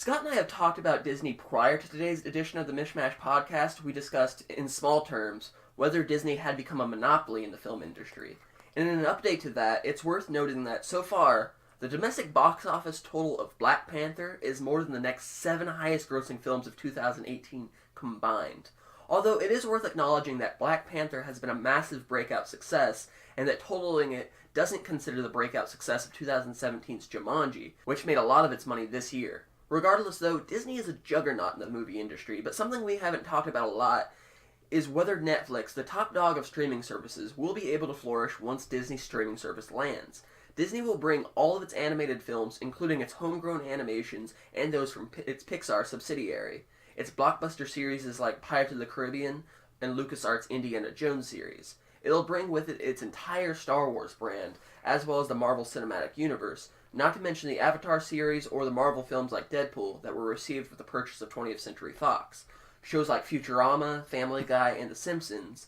Scott and I have talked about Disney prior to today's edition of the Mishmash podcast. We discussed, in small terms, whether Disney had become a monopoly in the film industry. And in an update to that, it's worth noting that, so far, the domestic box office total of Black Panther is more than the next 7 highest-grossing films of 2018 combined. Although it is worth acknowledging that Black Panther has been a massive breakout success, and that totaling it doesn't consider the breakout success of 2017's Jumanji, which made a lot of its money this year. Regardless, though, Disney is a juggernaut in the movie industry, but something we haven't talked about a lot is whether Netflix, the top dog of streaming services, will be able to flourish once Disney's streaming service lands. Disney will bring all of its animated films, including its homegrown animations and those from its Pixar subsidiary. Its blockbuster series like Pirates of the Caribbean and LucasArts' Indiana Jones series. It'll bring with it its entire Star Wars brand, as well as the Marvel Cinematic Universe, not to mention the Avatar series or the Marvel films like Deadpool that were received with the purchase of 20th Century Fox. Shows like Futurama, Family Guy, and The Simpsons,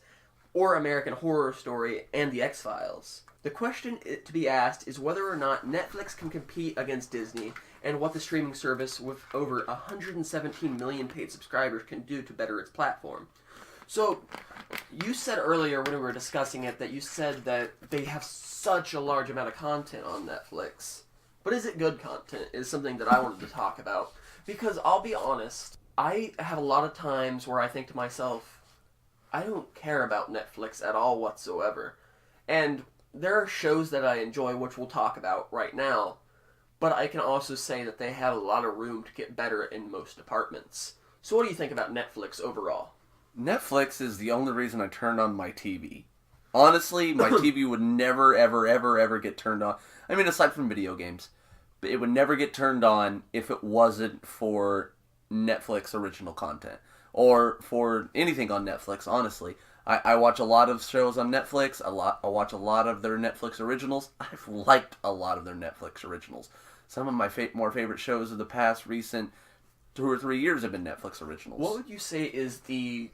or American Horror Story and The X-Files. The question to be asked is whether or not Netflix can compete against Disney and what the streaming service with over 117 million paid subscribers can do to better its platform. So, you said earlier when we were discussing it that you said that they have such a large amount of content on Netflix. But is it good content is something that I wanted to talk about. Because I'll be honest, I have a lot of times where I think to myself, I don't care about Netflix at all whatsoever. And there are shows that I enjoy, which we'll talk about right now, but I can also say that they have a lot of room to get better in most departments. So what do you think about Netflix overall? Netflix is the only reason I turned on my TV. Honestly, my TV would never, ever, ever, ever get turned on. I mean, aside from video games. But it would never get turned on if it wasn't for Netflix original content. Or for anything on Netflix, honestly. I watch a lot of shows on Netflix. I watch a lot of their Netflix originals. I've liked a lot of their Netflix originals. Some of my more favorite shows of the past recent 2 or 3 years have been Netflix originals. What would you say is the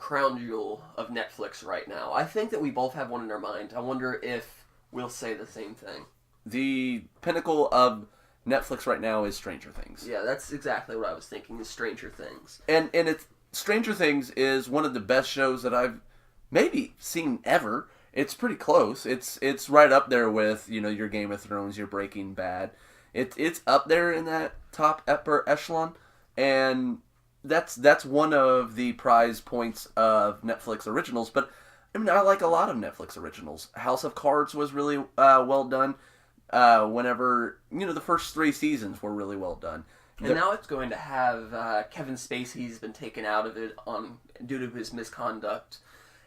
crown jewel of Netflix right now? I think that we both have one in our mind. I wonder if we'll say the same thing. The pinnacle of Netflix right now is Stranger Things. Yeah, that's exactly what I was thinking, is Stranger Things. And it's Stranger Things is one of the best shows that I've maybe seen ever. It's pretty close. It's right up there with, your Game of Thrones, your Breaking Bad. It's up there in that top upper echelon, and that's one of the prize points of Netflix originals. But I mean, I like a lot of Netflix originals. House of Cards was really well done. Whenever the first 3 seasons were really well done. And now it's going to have Kevin Spacey's been taken out of it due to his misconduct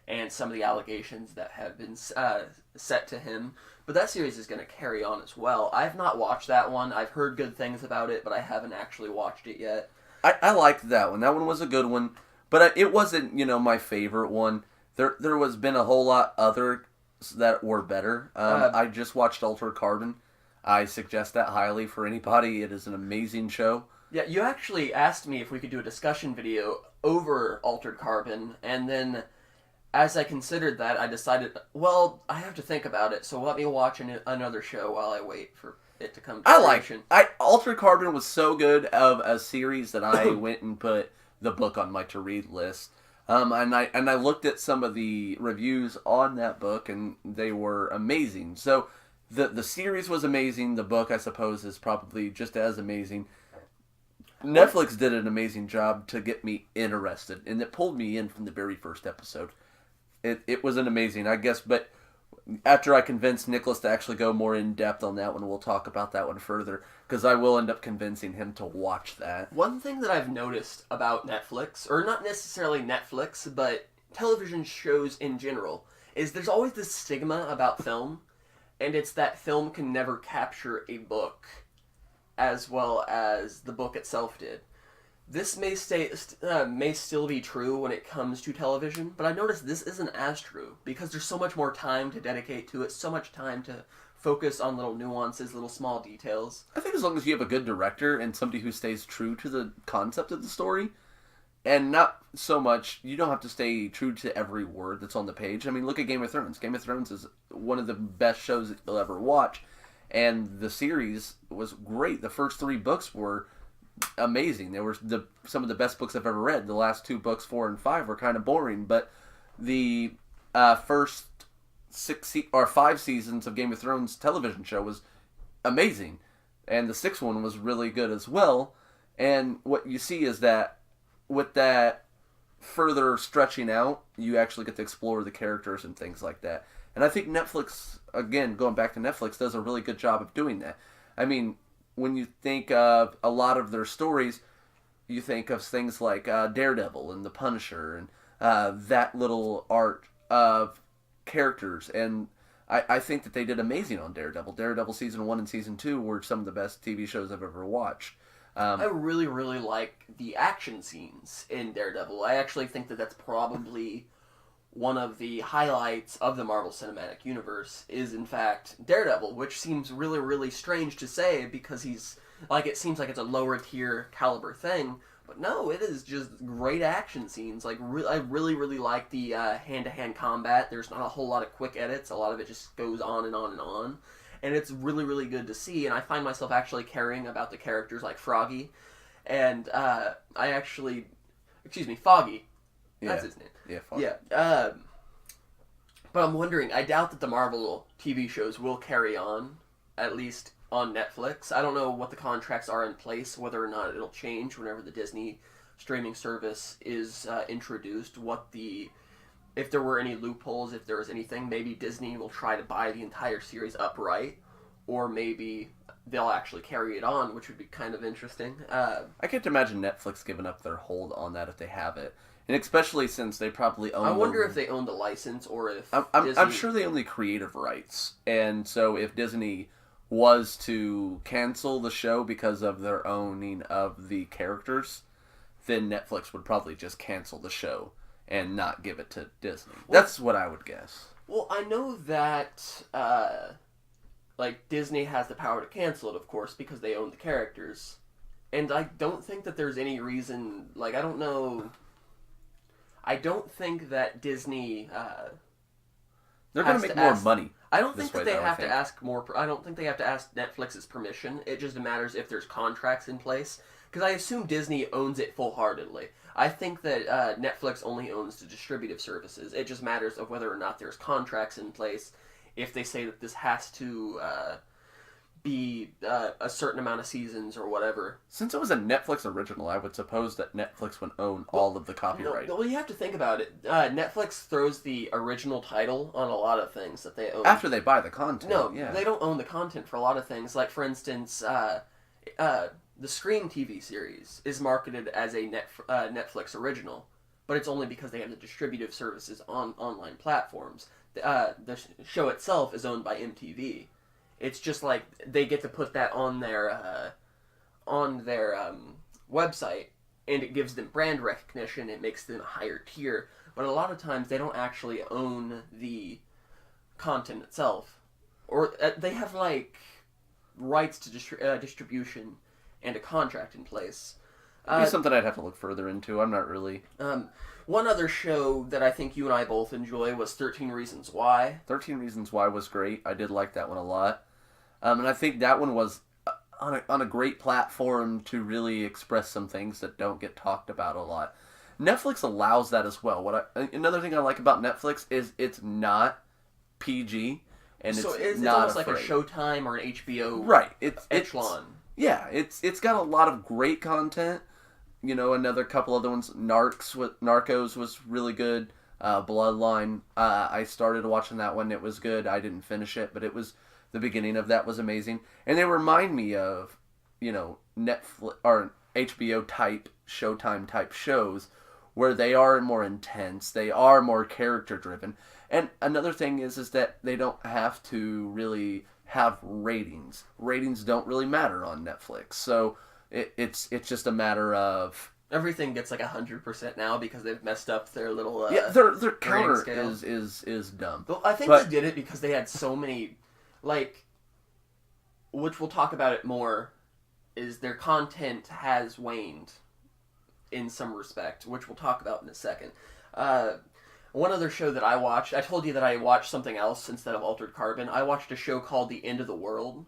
and some of the allegations that have been set to him. But that series is going to carry on as well. I've not watched that one. I've heard good things about it, but I haven't actually watched it yet. I liked that one. That one was a good one, but it wasn't my favorite one. There was been a whole lot other that were better. I just watched Altered Carbon. I suggest that highly for anybody. It is an amazing show. Yeah, you actually asked me if we could do a discussion video over Altered Carbon, and then as I considered that, I decided, well, I have to think about it, so let me watch another show while I wait for it to come to fruition. Altered Carbon was so good of a series that I went and put the book on my to-read list. And I looked at some of the reviews on that book, and they were amazing. So the series was amazing. The book, I suppose, is probably just as amazing. Netflix did an amazing job to get me interested, and it pulled me in from the very first episode. It was an amazing, I guess, but after I convinced Nicholas to actually go more in depth on that one, we'll talk about that one further, because I will end up convincing him to watch that. One thing that I've noticed about Netflix, or not necessarily Netflix, but television shows in general, is there's always this stigma about film, and it's that film can never capture a book as well as the book itself did. This may still be true when it comes to television, but I noticed this isn't as true, because there's so much more time to dedicate to it, so much time to focus on little nuances, little small details. I think as long as you have a good director and somebody who stays true to the concept of the story, and not so much, you don't have to stay true to every word that's on the page. I mean, look at Game of Thrones. Game of Thrones is one of the best shows that you'll ever watch, and the series was great. The first 3 books were amazing. They were some of the best books I've ever read. The last 2 books, 4 and 5, were kind of boring, but the first 5 seasons of Game of Thrones television show was amazing, and the 6th one was really good as well. And what you see is that with that further stretching out, you actually get to explore the characters and things like that. And I think Netflix, again, going back to Netflix, does a really good job of doing that. I mean, when you think of a lot of their stories, you think of things like Daredevil and The Punisher and that little art of characters. And I think that they did amazing on Daredevil. Daredevil Season 1 and Season 2 were some of the best TV shows I've ever watched. I really, really like the action scenes in Daredevil. I actually think that that's probably one of the highlights of the Marvel Cinematic Universe is, in fact, Daredevil, which seems really, really strange to say because it seems like it's a lower tier caliber thing, but no, it is just great action scenes. I really, really like the hand-to-hand combat. There's not a whole lot of quick edits. A lot of it just goes on and on and on. And it's really, really good to see, and I find myself actually caring about the characters like Froggy, and Foggy. That's his name. Yeah, Foggy. Yeah. But I'm wondering, I doubt that the Marvel TV shows will carry on, at least on Netflix. I don't know what the contracts are in place, whether or not it'll change whenever the Disney streaming service is introduced, if there were any loopholes, if there was anything. Maybe Disney will try to buy the entire series upright, or maybe they'll actually carry it on, which would be kind of interesting. I can't imagine Netflix giving up their hold on that if they have it. And especially since they probably own... I wonder if they own the license, or if I'm sure they own the creative rights. And so if Disney was to cancel the show because of their owning of the characters, then Netflix would probably just cancel the show and not give it to Disney. That's what I would guess. Well, I know that, Disney has the power to cancel it, of course, because they own the characters. And I don't think that there's any reason, I don't know... I don't think that Disney, they're going to make more money. I don't think that they have to ask more... I don't think they have to ask Netflix's permission. It just matters if there's contracts in place. Because I assume Disney owns it full-heartedly. I think that Netflix only owns the distributive services. It just matters of whether or not there's contracts in place. If they say that this has to be a certain amount of seasons or whatever. Since it was a Netflix original, I would suppose that Netflix would own all of the copyright. Well, you have to think about it. Netflix throws the original title on a lot of things that they own. After they buy the content. No, they don't own the content for a lot of things. Like, for instance... the Scream TV series is marketed as a Netflix original, but it's only because they have the distributive services on online platforms. The show itself is owned by MTV. It's just like they get to put that on their website, and it gives them brand recognition. It makes them a higher tier, but a lot of times they don't actually own the content itself, or they have rights to distribution and a contract in place. It'd be something I'd have to look further into. I'm not really... One other show that I think you and I both enjoy was 13 Reasons Why. 13 Reasons Why was great. I did like that one a lot. And I think that one was on a great platform to really express some things that don't get talked about a lot. Netflix allows that as well. Another thing I like about Netflix is it's not PG, and so it's not almost like a Showtime or an HBO right. echelon. It's got a lot of great content. Another couple other ones. Narcos was really good. Bloodline. I started watching that one. It was good. I didn't finish it, but the beginning of that was amazing. And they remind me of, Netflix or HBO type, Showtime type shows where they are more intense. They are more character driven. And another thing is that they don't have to really have ratings. Ratings don't really matter on Netflix. So it's just a matter of... Everything gets 100% now because they've messed up their little their counter is dumb. But I think they did it because they had so many, which we'll talk about it more, is their content has waned in some respect, which we'll talk about in a second. One other show that I watched, I told you that I watched something else instead of Altered Carbon. I watched a show called The End of the World,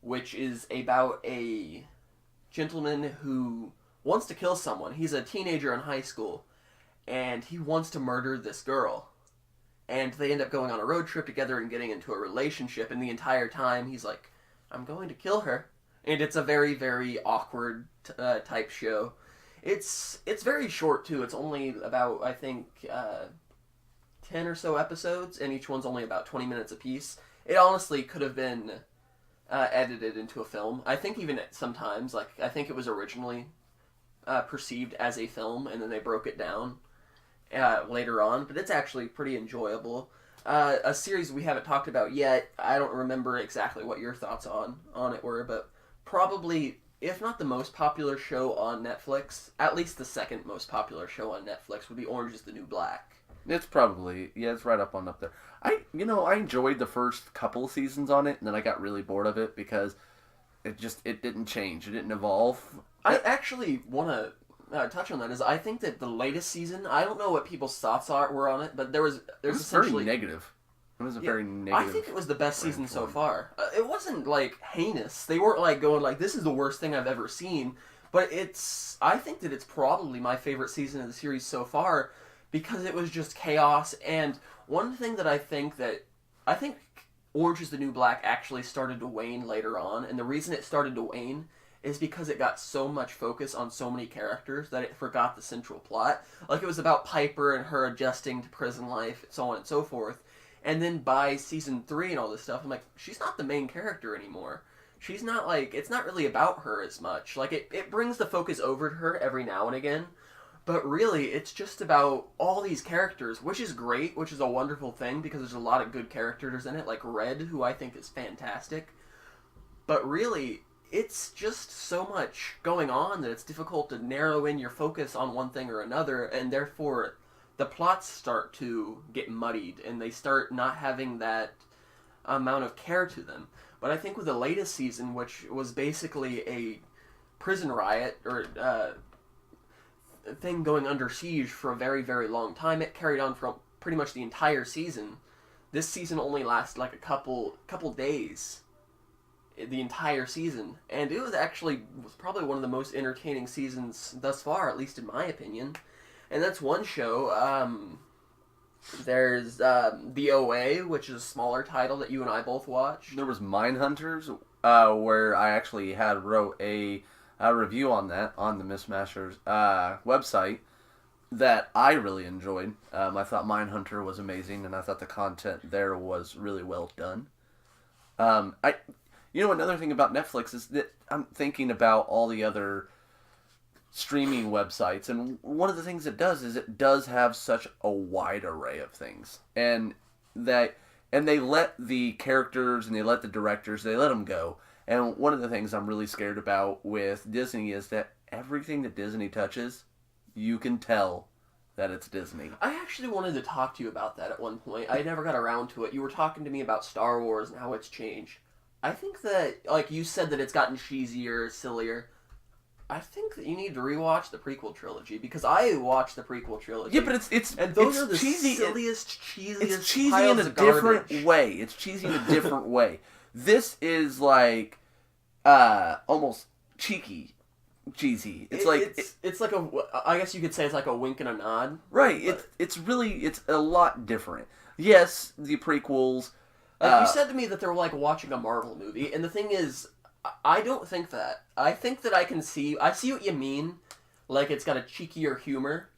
which is about a gentleman who wants to kill someone. He's a teenager in high school, and he wants to murder this girl. And they end up going on a road trip together and getting into a relationship, and the entire time he's like, I'm going to kill her. And it's a very, very awkward type show. It's very short, too. It's only about, I think, 10 or so episodes, and each one's only about 20 minutes apiece. It honestly could have been edited into a film. I think even sometimes, like, I think it was originally perceived as a film, and then they broke it down later on, but it's actually pretty enjoyable. A series we haven't talked about yet, I don't remember exactly what your thoughts on it were, but probably, if not the most popular show on Netflix, at least the second most popular show on Netflix would be Orange is the New Black. It's probably, it's right up there. I enjoyed the first couple of seasons on it, and then I got really bored of it because it didn't change. It didn't evolve. I actually want to touch on that, is I think that the latest season, I don't know what people's thoughts were on it, but there's essentially... very negative. It was a very negative... I think it was the best season so far. It wasn't, like, heinous. They weren't, like, going, like, this is the worst thing I've ever seen. But I think that it's probably my favorite season of the series so far because it was just chaos. And one thing that I think Orange is the New Black actually started to wane later on. And the reason it started to wane is because it got so much focus on so many characters that it forgot the central plot. Like, it was about Piper and her adjusting to prison life, so on and so forth. And then by season 3 and all this stuff, I'm like, she's not the main character anymore. She's not, like, it's not really about her as much. Like, it brings the focus over to her every now and again. But really, it's just about all these characters, which is great, which is a wonderful thing, because there's a lot of good characters in it, like Red, who I think is fantastic. But really, it's just so much going on that it's difficult to narrow in your focus on one thing or another, and therefore the plots start to get muddied, and they start not having that amount of care to them. But I think with the latest season, which was basically a prison riot, or thing going under siege for a very, very long time, it carried on for pretty much the entire season. This season only lasted like a couple days, the entire season, and it was probably one of the most entertaining seasons thus far, at least in my opinion. And that's one show. There's The OA, which is a smaller title that you and I both watched. There was Mindhunters, where I actually wrote a review on that on the Mishmashers website that I really enjoyed. I thought Mindhunter was amazing, and I thought the content there was really well done. Another thing about Netflix is that I'm thinking about all the other streaming websites, and one of the things it does is it does have such a wide array of things, and they let the characters and they let the directors, they let them go. And one of the things I'm really scared about with Disney is that everything that Disney touches, you can tell that it's Disney. I actually wanted to talk to you about that at one point. I never got around to it. You were talking to me about Star Wars and how it's changed. I think that, like you said, that it's gotten cheesier, sillier. I think that you need to rewatch the prequel trilogy, because I watched the prequel trilogy. Yeah, but it's and those it's are the cheesy, cheesiest it's cheesy piles in a of garbage. different way. It's cheesy in a different way. This is like almost cheeky, cheesy. It's like I guess you could say it's like a wink and a nod. Right. It's a lot different. Yes, the prequels. You said to me that they were like watching a Marvel movie, and the thing is, I don't think that. I think that I see what you mean, like it's got a cheekier humor.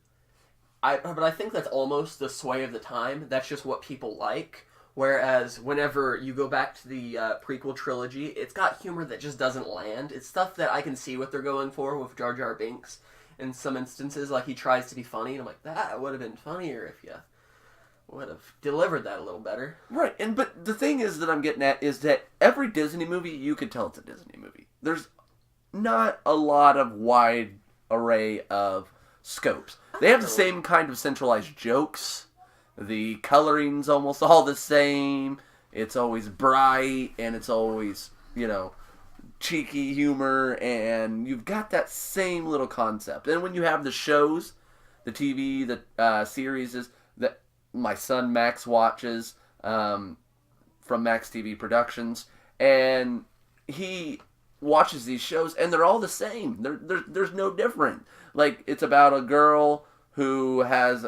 But I think that's almost the sway of the time. That's just what people like. Whereas whenever you go back to the prequel trilogy, it's got humor that just doesn't land. It's stuff that I can see what they're going for with Jar Jar Binks. In some instances, like he tries to be funny, and I'm like, that would have been funnier if you would have delivered that a little better. Right, but the thing is that I'm getting at is that every Disney movie, you can tell it's a Disney movie. There's not a lot of wide array of scopes. They have the same kind of centralized jokes. The coloring's almost all the same. It's always bright, and it's always, cheeky humor, and you've got that same little concept. And when you have the shows, the TV, the series that my son Max watches from Max TV Productions, and he watches these shows, and they're all the same. There's no different. Like, it's about a girl who has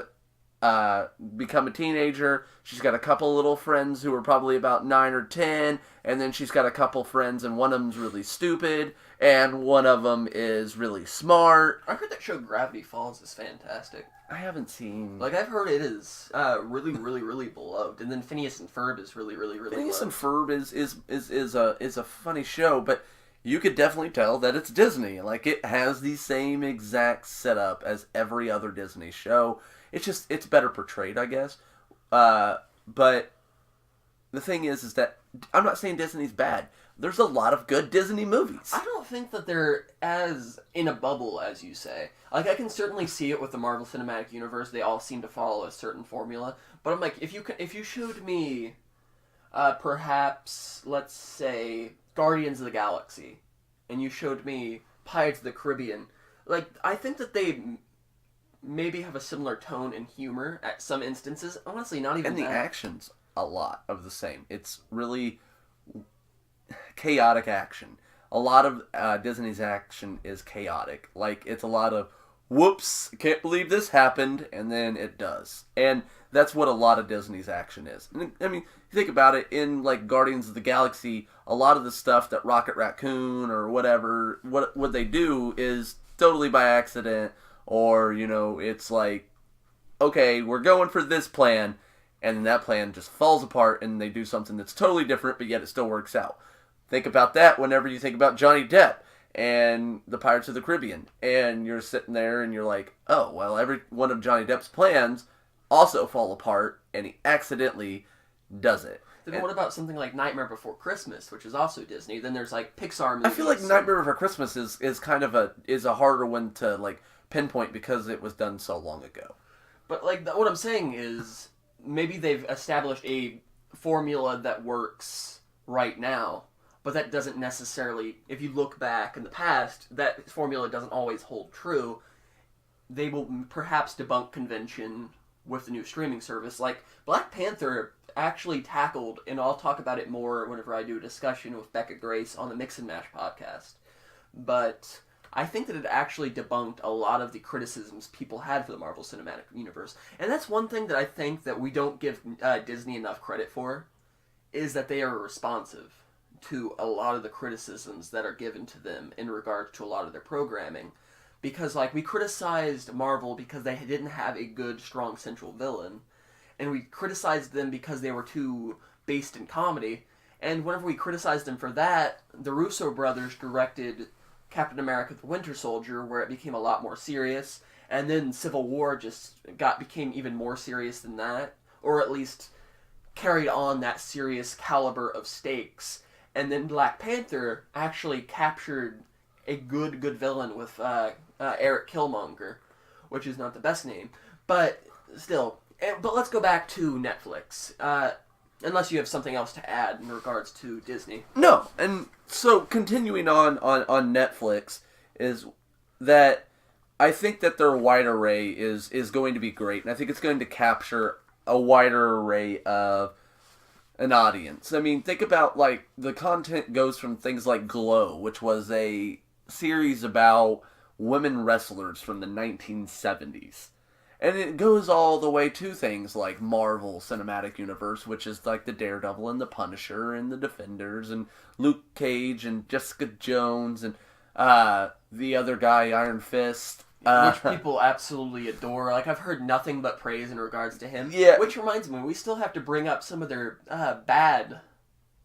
become a teenager. She's got a couple little friends who are probably about 9 or 10, and then she's got a couple friends, and one of them's really stupid, and one of them is really smart. I heard that show Gravity Falls is fantastic. I haven't seen... Like, I've heard it is really, really, really beloved. And then Phineas and Ferb is really, really, really Phineas and beloved. Ferb is a funny show, but you could definitely tell that it's Disney. Like, it has the same exact setup as every other Disney show. It's better portrayed, I guess. But the thing is that I'm not saying Disney's bad. There's a lot of good Disney movies. I don't think that they're as in a bubble as you say. Like, I can certainly see it with the Marvel Cinematic Universe. They all seem to follow a certain formula. But I'm like, if you showed me, perhaps, let's say, Guardians of the Galaxy, and you showed me Pirates of the Caribbean, like, I think that they maybe have a similar tone and humor at some instances. Honestly, not even and the that. action's a lot of the same. It's really chaotic action. A lot of Disney's action is chaotic. Like, it's a lot of, whoops, can't believe this happened, and then it does. And that's what a lot of Disney's action is. I mean, you think about it, in, like, Guardians of the Galaxy, a lot of the stuff that Rocket Raccoon or whatever, what they do is totally by accident, or, you know, it's like, okay, we're going for this plan, and then that plan just falls apart, and they do something that's totally different, but yet it still works out. Think about that whenever you think about Johnny Depp and the Pirates of the Caribbean, and you're sitting there and you're like, oh, well, every one of Johnny Depp's plans also fall apart, and he accidentally does it. Then what about something like Nightmare Before Christmas, which is also Disney? Then there's like Pixar movies. I feel like Nightmare Before Christmas is kind of a harder one to like pinpoint because it was done so long ago. But like what I'm saying is maybe they've established a formula that works right now, but that doesn't necessarily, if you look back in the past, that formula doesn't always hold true. They will perhaps debunk convention with the new streaming service. Like, Black Panther actually tackled, and I'll talk about it more whenever I do a discussion with Becca Grace on the Mix and Mash podcast. But I think that it actually debunked a lot of the criticisms people had for the Marvel Cinematic Universe. And that's one thing that I think that we don't give Disney enough credit for, is that they are responsive to a lot of the criticisms that are given to them in regards to a lot of their programming. Because, like, we criticized Marvel because they didn't have a good, strong central villain. And we criticized them because they were too based in comedy. And whenever we criticized them for that, the Russo brothers directed Captain America the Winter Soldier, where it became a lot more serious. And then Civil War just became even more serious than that. Or at least carried on that serious caliber of stakes. And then Black Panther actually captured a good villain with Eric Killmonger, which is not the best name, but still. But let's go back to Netflix. Unless you have something else to add in regards to Disney. No, and so continuing on Netflix is that I think that their wide array is going to be great, and I think it's going to capture a wider array of an audience. I mean, think about, like, the content goes from things like Glow, which was a series about women wrestlers from the 1970s. And it goes all the way to things like Marvel Cinematic Universe, which is like the Daredevil and the Punisher and the Defenders and Luke Cage and Jessica Jones and the other guy, Iron Fist. Which people absolutely adore. Like, I've heard nothing but praise in regards to him. Yeah. Which reminds me, we still have to bring up some of their bad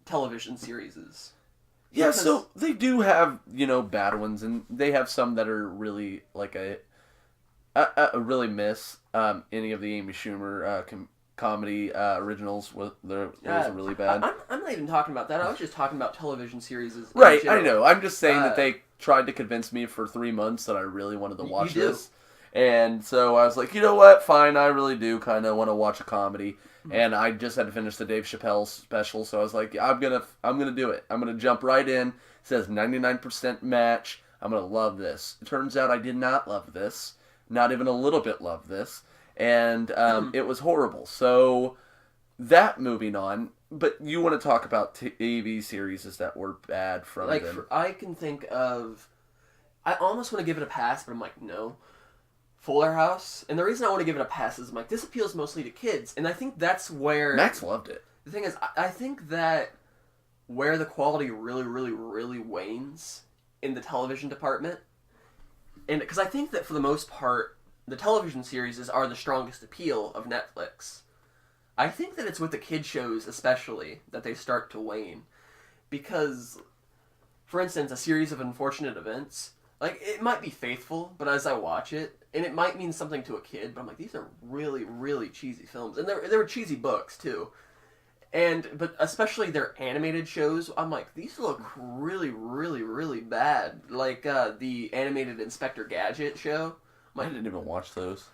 television series. Yeah, so they do have, bad ones, and they have some that are really, like, I really miss any of the Amy Schumer comedy originals. Those are really bad. I'm not even talking about that. I was just talking about television series. Right, I know. I'm just saying that they tried to convince me for 3 months that I really wanted to watch this. And so I was like, you know what? Fine, I really do kind of want to watch a comedy. Mm-hmm. And I just had to finish the Dave Chappelle special, so I was like, I'm gonna do it. I'm gonna jump right in. It says 99% match. I'm gonna love this. It turns out I did not love this. Not even a little bit love this. And it was horrible. So, that moving on. But you want to talk about TV series that were bad from Like, them. I can think of... I almost want to give it a pass, but I'm like, no. Fuller House. And the reason I want to give it a pass is I'm like, this appeals mostly to kids. And I think that's where... Max loved it. The thing is, I think that where the quality really, really, really wanes in the television department, and because I think that for the most part, the television series are the strongest appeal of Netflix. I think that it's with the kid shows especially that they start to wane. Because, for instance, a series of unfortunate events, like, it might be faithful, but as I watch it, and it might mean something to a kid, but I'm like, these are really, really cheesy films. And they were cheesy books, too. But especially their animated shows, I'm like, these look really, really, really bad. Like, the animated Inspector Gadget show. I didn't even watch those.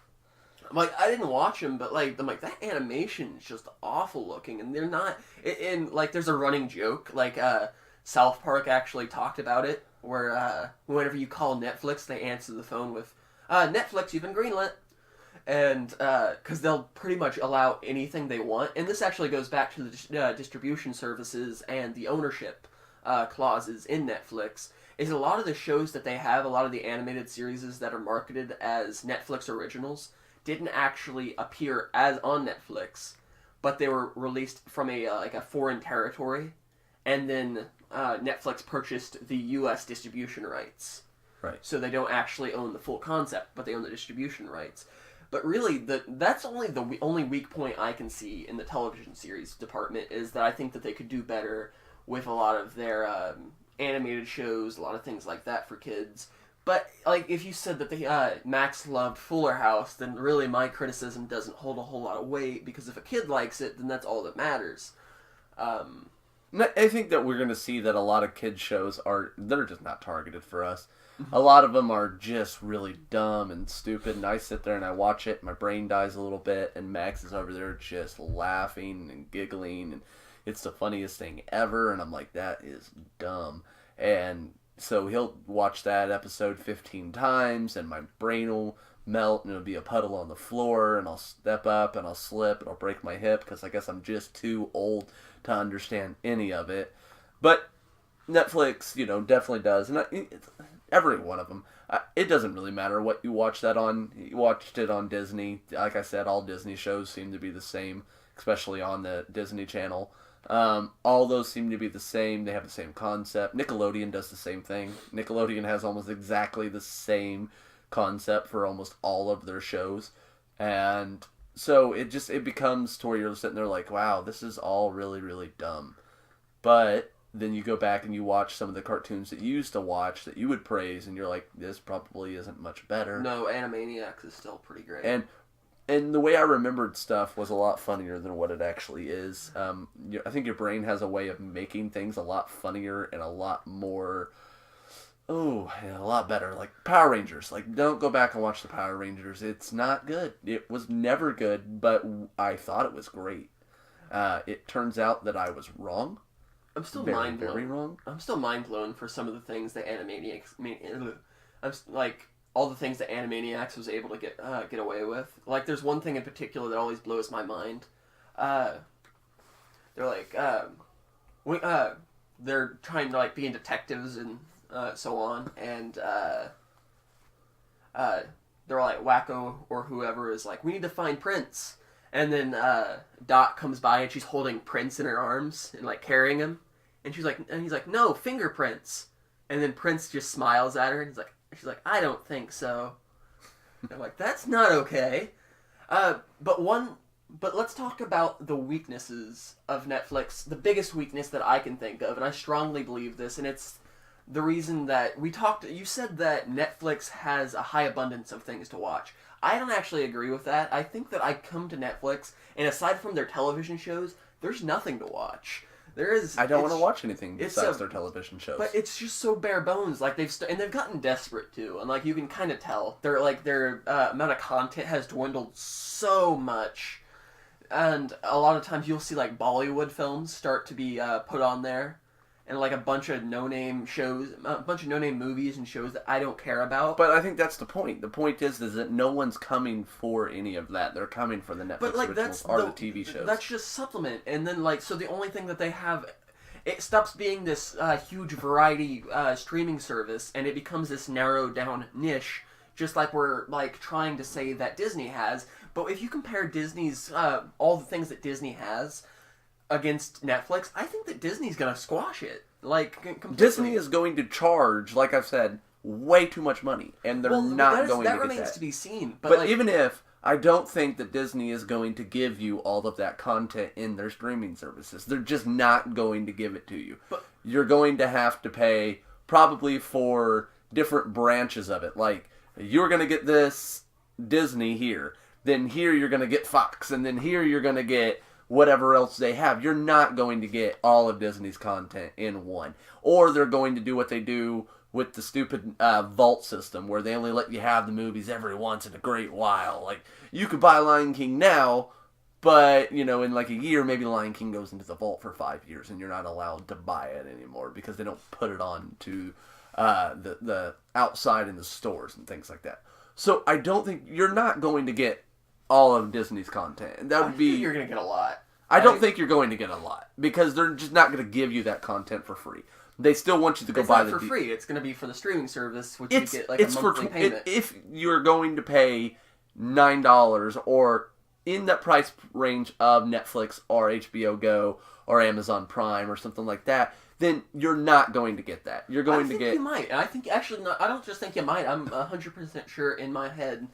I'm like, I didn't watch them, but, like, I'm like, that animation is just awful looking, and they're not... And, like, there's a running joke, like, South Park actually talked about it, where, whenever you call Netflix, they answer the phone with, Netflix, you've been greenlit. And, because they'll pretty much allow anything they want. And this actually goes back to the distribution services and the ownership clauses in Netflix. Is a lot of the shows that they have, a lot of the animated series that are marketed as Netflix originals, didn't actually appear as on Netflix, but they were released from a foreign territory, and then Netflix purchased the U.S. distribution rights. Right. So they don't actually own the full concept, but they own the distribution rights. But really, that's only the only weak point I can see in the television series department, is that I think that they could do better with a lot of their animated shows, a lot of things like that for kids. But, like, if you said that Max loved Fuller House, then really my criticism doesn't hold a whole lot of weight, because if a kid likes it, then that's all that matters. I think that we're going to see that a lot of kids shows they're just not targeted for us. A lot of them are just really dumb and stupid, and I sit there and I watch it, my brain dies a little bit, and Max is over there just laughing and giggling, and it's the funniest thing ever, and I'm like, that is dumb. And so he'll watch that episode 15 times, and my brain will melt, and it'll be a puddle on the floor, and I'll step up, and I'll slip, and I'll break my hip, because I guess I'm just too old to understand any of it. But Netflix, definitely does, and every one of them. It doesn't really matter what you watch that on. You watched it on Disney. Like I said, all Disney shows seem to be the same, especially on the Disney Channel. All those seem to be the same. They have the same concept. Nickelodeon does the same thing. Nickelodeon has almost exactly the same concept for almost all of their shows. And so it becomes to where you're sitting there like, wow, this is all really, really dumb. But then you go back and you watch some of the cartoons that you used to watch that you would praise, and you're like, this probably isn't much better. No, Animaniacs is still pretty great. And the way I remembered stuff was a lot funnier than what it actually is. I think your brain has a way of making things a lot funnier and a lot more... a lot better. Like Power Rangers. Like, don't go back and watch the Power Rangers. It's not good. It was never good, but I thought it was great. It turns out that I was wrong. I'm still very, very wrong. I'm still mind blown for some of the things that Animaniacs... all the things that Animaniacs was able to get away with. Like, there's one thing in particular that always blows my mind. They're like, they're trying to, like, being detectives and so on, and they're like, Wacko or whoever is like, we need to find Prince. And then Dot comes by and she's holding Prince in her arms and, like, carrying him. And he's like, no, fingerprints. And then Prince just smiles at her and she's like, I don't think so. And I'm like, that's not okay. But let's talk about the weaknesses of Netflix. The biggest weakness that I can think of, and I strongly believe this, and it's the reason that you said that Netflix has a high abundance of things to watch. I don't actually agree with that. I think that I come to Netflix, and aside from their television shows, there's nothing to watch. I don't want to watch anything besides their television shows. But it's just so bare bones. Like, they've gotten desperate too, and like you can kind of tell their amount of content has dwindled so much, and a lot of times you'll see like Bollywood films start to be put on there, and like a bunch of no-name shows, a bunch of no-name movies and shows that I don't care about. But I think that's the point. The point is that no one's coming for any of that. They're coming for the Netflix originals or the TV shows. That's just supplement. And then, like, so the only thing that they have, it stops being this huge variety streaming service, and it becomes this narrowed down niche, just like we're, like, trying to say that Disney has. But if you compare Disney's, all the things that Disney has against Netflix, I think that Disney's gonna squash it. Like, completely. Disney is going to charge, like I've said, way too much money, and they're not going to get that. That remains to be seen. But like, even if, I don't think that Disney is going to give you all of that content in their streaming services. They're just not going to give it to you. But you're going to have to pay probably for different branches of it. Like, you're going to get this Disney here, then here you're going to get Fox, and then here you're going to get whatever else they have. You're not going to get all of Disney's content in one. Or they're going to do what they do with the stupid vault system, where they only let you have the movies every once in a great while. Like, you could buy Lion King now, but, you know, in like a year, maybe Lion King goes into the vault for 5 years, and you're not allowed to buy it anymore, because they don't put it on to the outside in the stores and things like that. So I don't think, you're not going to get all of Disney's content. That would be... you're going to get a lot. I don't think you're going to get a lot, because they're just not going to give you that content for free. They still want you to go buy the... It's not for free. It's going to be for the streaming service, which you get like a monthly payment. If you're going to pay $9 or in that price range of Netflix or HBO Go or Amazon Prime or something like that, then you're not going to get that. You're going to get... I think you might. I think, actually, not, I don't just think you might. I'm 100% sure in my head,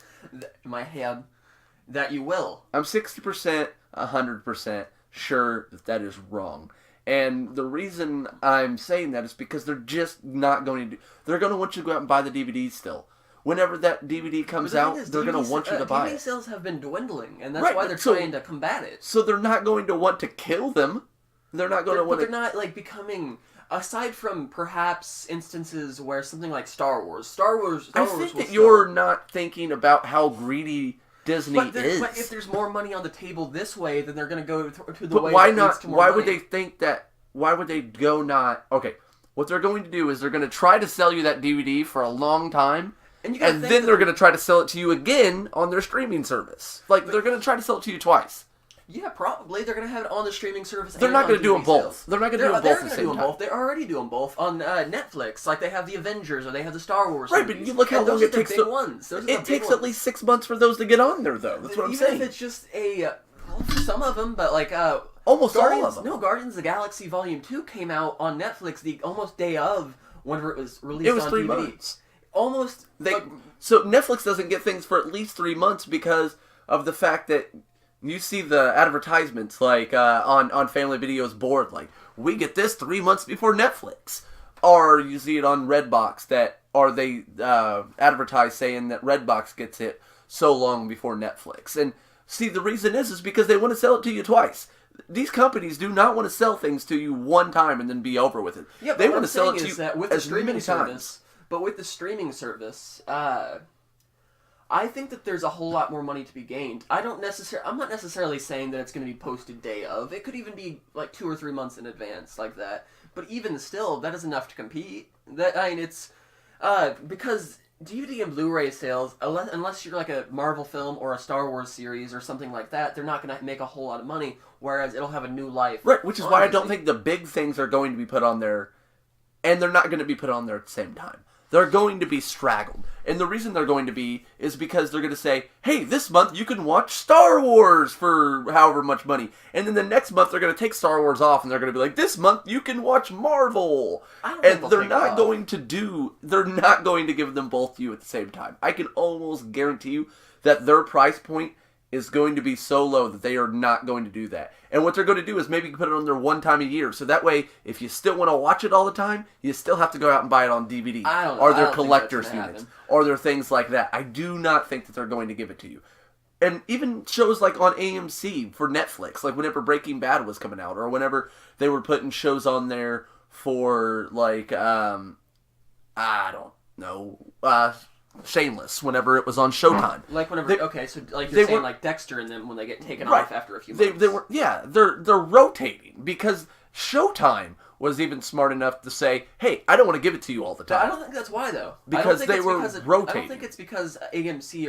that you will. I'm 60%, 100% sure that is wrong. And the reason I'm saying that is because they're just not going to do... They're going to want you to go out and buy the DVD still. Whenever that DVD comes out, they're going to want you to buy it. DVD sales have been dwindling, and that's why they're trying to combat it. So they're not going to want to kill them. They're not going to want to... But they're not, like, becoming... Aside from perhaps instances where something like Star Wars... I think that you're not thinking about how greedy... Disney is. But if there's more money on the table this way, then they're going to go to the way why that not? leads to more why money. would they think that? Why would they go not? Okay, what they're going to do is they're going to try to sell you that DVD for a long time, and then they're going to try to sell it to you again on their streaming service. Like, they're going to try to sell it to you twice. Yeah, probably. They're going to have it on the streaming service. They're not going to do them both. They're not going to do them both at the same time. They already do them both on Netflix. Like, they have the Avengers or they have the Star Wars. Right, but you look how long it takes. It takes at least 6 months for those to get on there, though. That's what I'm saying. Even if it's just for some of them, but like almost all of them. No, Guardians of the Galaxy Volume 2 came out on Netflix the almost day of whenever it was released. It was on 3 DVD. months. Almost. So Netflix doesn't get things for at least 3 months because of the fact that you see the advertisements like on Family Video's board, like, we get this 3 months before Netflix. Or you see it on Redbox they advertise saying that Redbox gets it so long before Netflix. And see, the reason is because they want to sell it to you twice. These companies do not want to sell things to you one time and then be over with it. Yeah, they want to sell it to you with the streaming service. Times. But with the streaming service, I think that there's a whole lot more money to be gained. I'm not necessarily saying that it's going to be posted day of. It could even be like 2 or 3 months in advance, like that. But even still, that is enough to compete. It's because DVD and Blu-ray sales, unless you're like a Marvel film or a Star Wars series or something like that, they're not going to make a whole lot of money. Whereas it'll have a new life. Right, which is why I don't think the big things are going to be put on there, and they're not going to be put on there at the same time. They're going to be straggled. And the reason they're going to be is because they're going to say, hey, this month you can watch Star Wars for however much money. And then the next month they're going to take Star Wars off and they're going to be like, this month you can watch Marvel. And they're not going to give them both to you at the same time. I can almost guarantee you that their price point is going to be so low that they are not going to do that. And what they're going to do is maybe put it on there one time a year. So that way, if you still want to watch it all the time, you still have to go out and buy it on DVD. Or their collector's units. Or their things like that. I do not think that they're going to give it to you. And even shows like on AMC for Netflix, like whenever Breaking Bad was coming out, or whenever they were putting shows on there for like, I don't know, Shameless, whenever it was on Showtime. Like whenever, so like you're saying like Dexter and them when they get taken off after a few months. They're rotating because Showtime was even smart enough to say, hey, I don't want to give it to you all the But I time. don't think that's why, though. Because they were rotating. I don't think it's because AMC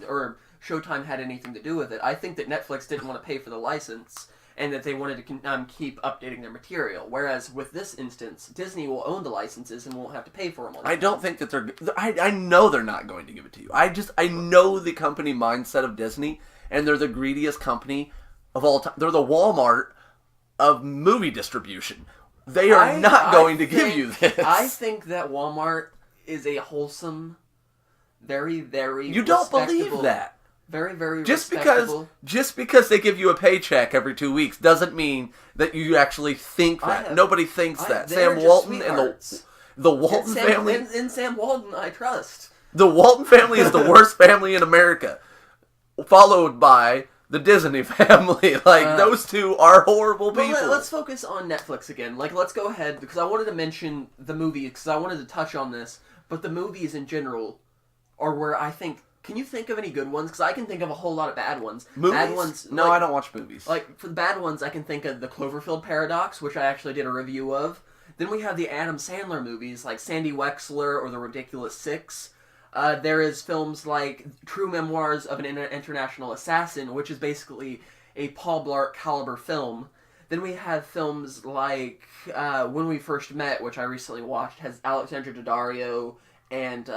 or Showtime had anything to do with it. I think that Netflix didn't want to pay for the license, and that they wanted to keep updating their material. Whereas with this instance, Disney will own the licenses and won't have to pay for them. I don't think that I know they're not going to give it to you. I know the company mindset of Disney, and they're the greediest company of all time. They're the Walmart of movie distribution. They are not going to give you this. I think that Walmart is a wholesome, very, very You don't believe that. Very, very just respectable. because they give you a paycheck every 2 weeks doesn't mean that you actually think that. Nobody thinks that. Sam Walton and the Walton family. In Sam Walton, I trust. The Walton family is the worst family in America, followed by the Disney family. Those two are horrible people. Let's focus on Netflix again. Let's go ahead, because I wanted to mention the movie, because I wanted to touch on this, but the movies in general are where I think... Can you think of any good ones? Because I can think of a whole lot of bad ones. Movies? Bad ones. No, I don't watch movies. For the bad ones, I can think of the Cloverfield Paradox, which I actually did a review of. Then we have the Adam Sandler movies, like Sandy Wexler or The Ridiculous Six. There is films like True Memoirs of an International Assassin, which is basically a Paul Blart caliber film. Then we have films like When We First Met, which I recently watched, has Alexandra Daddario and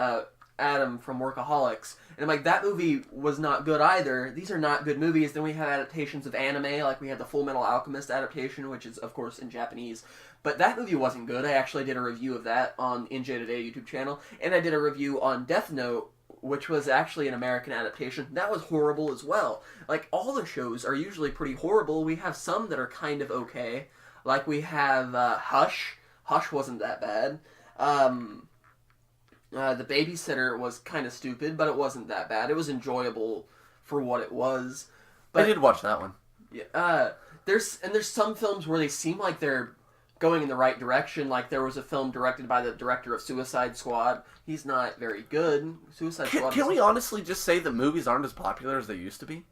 Adam from Workaholics. And I'm like, that movie was not good either. These are not good movies. Then we have adaptations of anime, like we had the Full Metal Alchemist adaptation, which is, of course, in Japanese. But that movie wasn't good. I actually did a review of that on NJ Today YouTube channel. And I did a review on Death Note, which was actually an American adaptation. That was horrible as well. All the shows are usually pretty horrible. We have some that are kind of okay. We have Hush. Hush wasn't that bad. The Babysitter was kind of stupid, but it wasn't that bad. It was enjoyable for what it was. But I did watch that one. Yeah, there's some films where they seem like they're going in the right direction. There was a film directed by the director of Suicide Squad. He's not very good. Suicide Squad. Can we honestly just say that movies aren't as popular as they used to be?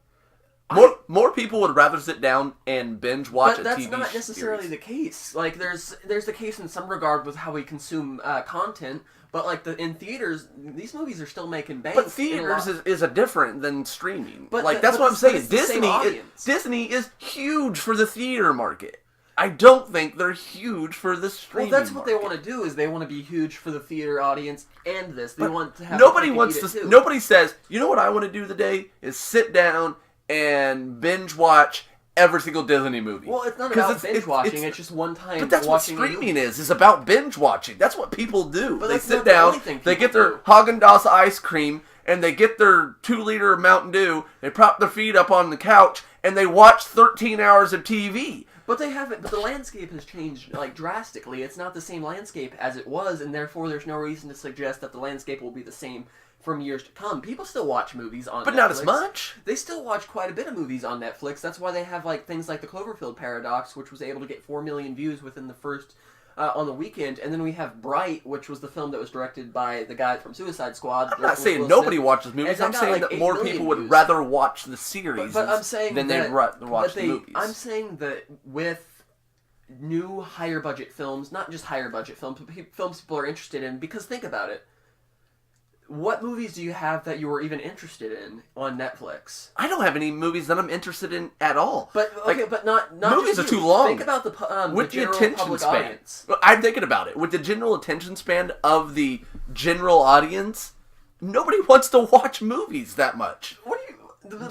More people would rather sit down and binge watch a TV series. But that's not necessarily the case. There's the case in some regard with how we consume content. But in theaters, these movies are still making bank. But theaters is a different than streaming. But that's what I'm saying. Disney is huge for the theater market. I don't think they're huge for the streaming. Well, that's what they want to do. Is they want to be huge for the theater audience and this. They want to have. Nobody says, you know what I want to do today is sit down and binge watch every single Disney movie. Well, it's not about binge watching. It's just one time. But that's what streaming is. It's about binge watching. That's what people do. But they sit down, they get their Haagen-Dazs ice cream, and they get their 2-liter Mountain Dew. They prop their feet up on the couch, and they watch 13 hours of TV. But they haven't. But the landscape has changed drastically. It's not the same landscape as it was, and therefore there's no reason to suggest that the landscape will be the same from years to come. People still watch movies on Netflix. But not as much. They still watch quite a bit of movies on Netflix. That's why they have things like the Cloverfield Paradox, which was able to get 4 million views within the first on the weekend. And then we have Bright, which was the film that was directed by the guy from Suicide Squad. I'm not saying nobody watches movies. I'm saying that more people would rather watch the series than they'd watch the movies. I'm saying that with new higher budget films, not just higher budget films, but films people are interested in, because think about it. What movies do you have that you were even interested in on Netflix? I don't have any movies that I'm interested in at all. But but not movies just are too long. Think about with the attention public span. Audience. I'm thinking about it. With the general attention span of the general audience, nobody wants to watch movies that much. What do you?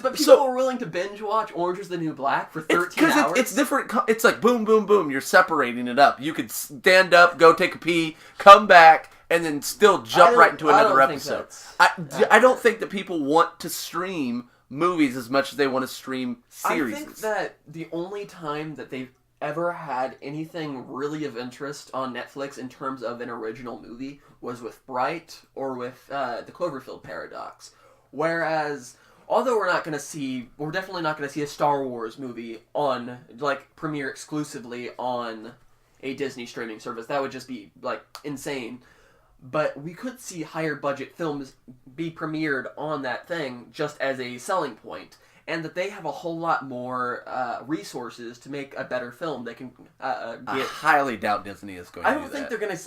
But people are willing to binge watch Orange is the New Black for 13 hours? Because it's different. It's like boom, boom, boom. You're separating it up. You could stand up, go take a pee, come back, and then still jump right into another episode. I don't think that people want to stream movies as much as they want to stream series. I think that the only time that they've ever had anything really of interest on Netflix in terms of an original movie was with Bright or with the Cloverfield Paradox. Whereas, although we're definitely not going to see a Star Wars movie on, premiere exclusively on a Disney streaming service. That would just be, insane. But we could see higher budget films be premiered on that thing just as a selling point. and that they have a whole lot more resources to make a better film. They can I get. highly doubt Disney is going to do that.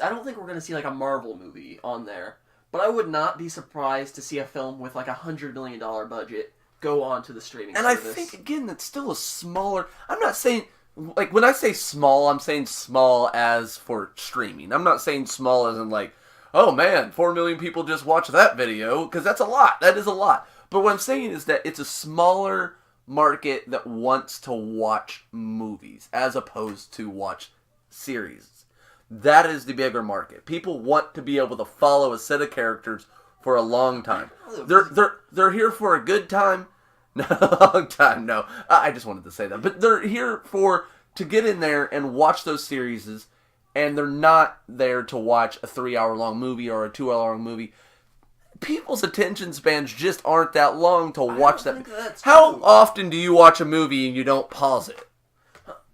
I don't think we're gonna see like a Marvel movie on there. But I would not be surprised to see a film with like $100 million budget go on to the streaming and service. I think, again, that's still a smaller... I'm not saying... Like, when I say small, I'm saying small as for streaming. I'm not saying small as in like, oh man, 4 million people just watched that video, because that's a lot. That is a lot. But what I'm saying is that it's a smaller market that wants to watch movies as opposed to watch series. That is the bigger market. People want to be able to follow a set of characters for a long time. They're here for a good time. Not a long time, no. I just wanted to say that. But they're here to get in there and watch those series, and they're not there to watch a 3-hour-long movie or a 2-hour-long movie. People's attention spans just aren't that long to watch that. How often do you watch a movie and you don't pause it?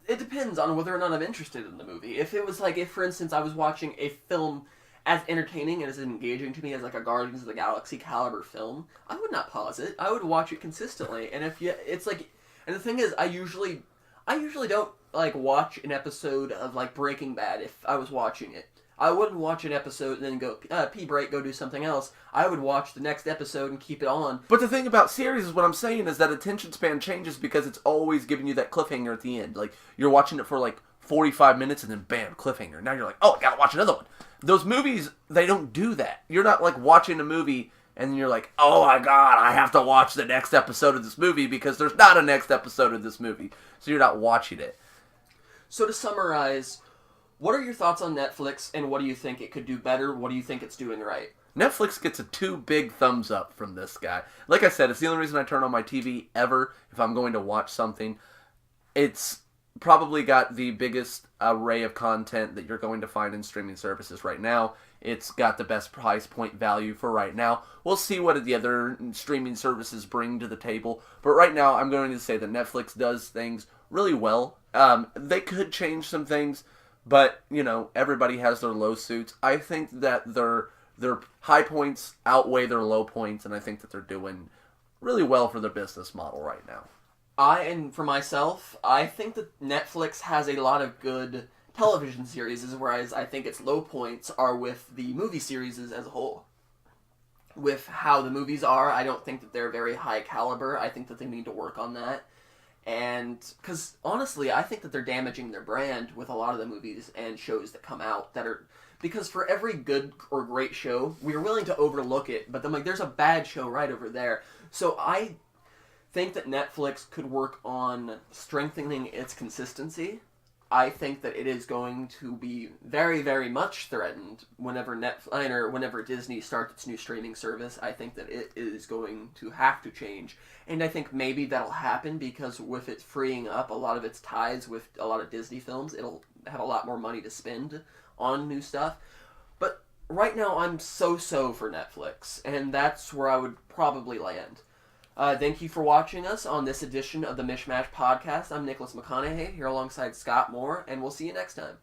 It depends on whether or not I'm interested in the movie. If it was like, if for instance I was watching a film as entertaining and as engaging to me as like a Guardians of the Galaxy caliber film, I would not pause it. I would watch it consistently. And it's like, and the thing is, I usually don't like watch an episode of like Breaking Bad if I was watching it. I wouldn't watch an episode and then go pee break, go do something else. I would watch the next episode and keep it on. But the thing about series is, what I'm saying is that attention span changes because it's always giving you that cliffhanger at the end. Like, you're watching it for like 45 minutes and then bam, cliffhanger. Now you're like, oh, I gotta watch another one. Those movies, they don't do that. You're not like watching a movie and then you're like, oh my god, I have to watch the next episode of this movie because there's not a next episode of this movie. So you're not watching it. So to summarize, what are your thoughts on Netflix, and what do you think it could do better? What do you think it's doing right? Netflix gets a 2 big thumbs up from this guy. Like I said, it's the only reason I turn on my TV ever if I'm going to watch something. It's probably got the biggest array of content that you're going to find in streaming services right now. It's got the best price point value for right now. We'll see what the other streaming services bring to the table. But right now, I'm going to say that Netflix does things really well. They could change some things, but, you know, everybody has their low suits. I think that their high points outweigh their low points, and I think that they're doing really well for their business model right now. And for myself, I think that Netflix has a lot of good television series, whereas I think its low points are with the movie series as a whole. With how the movies are, I don't think that they're very high caliber. I think that they need to work on that. And, because honestly, I think that they're damaging their brand with a lot of the movies and shows that come out that are... Because for every good or great show, we're willing to overlook it, but then like there's a bad show right over there. So I think that Netflix could work on strengthening its consistency. I think that it is going to be very, very much threatened whenever whenever Disney starts its new streaming service. I think that it is going to have to change. And I think maybe that'll happen because with it freeing up a lot of its ties with a lot of Disney films, it'll have a lot more money to spend on new stuff. But right now, I'm so-so for Netflix, and that's where I would probably land. Thank you for watching us on this edition of the Mishmash podcast. I'm Nicholas McConaughey, here alongside Scott Moore, and we'll see you next time.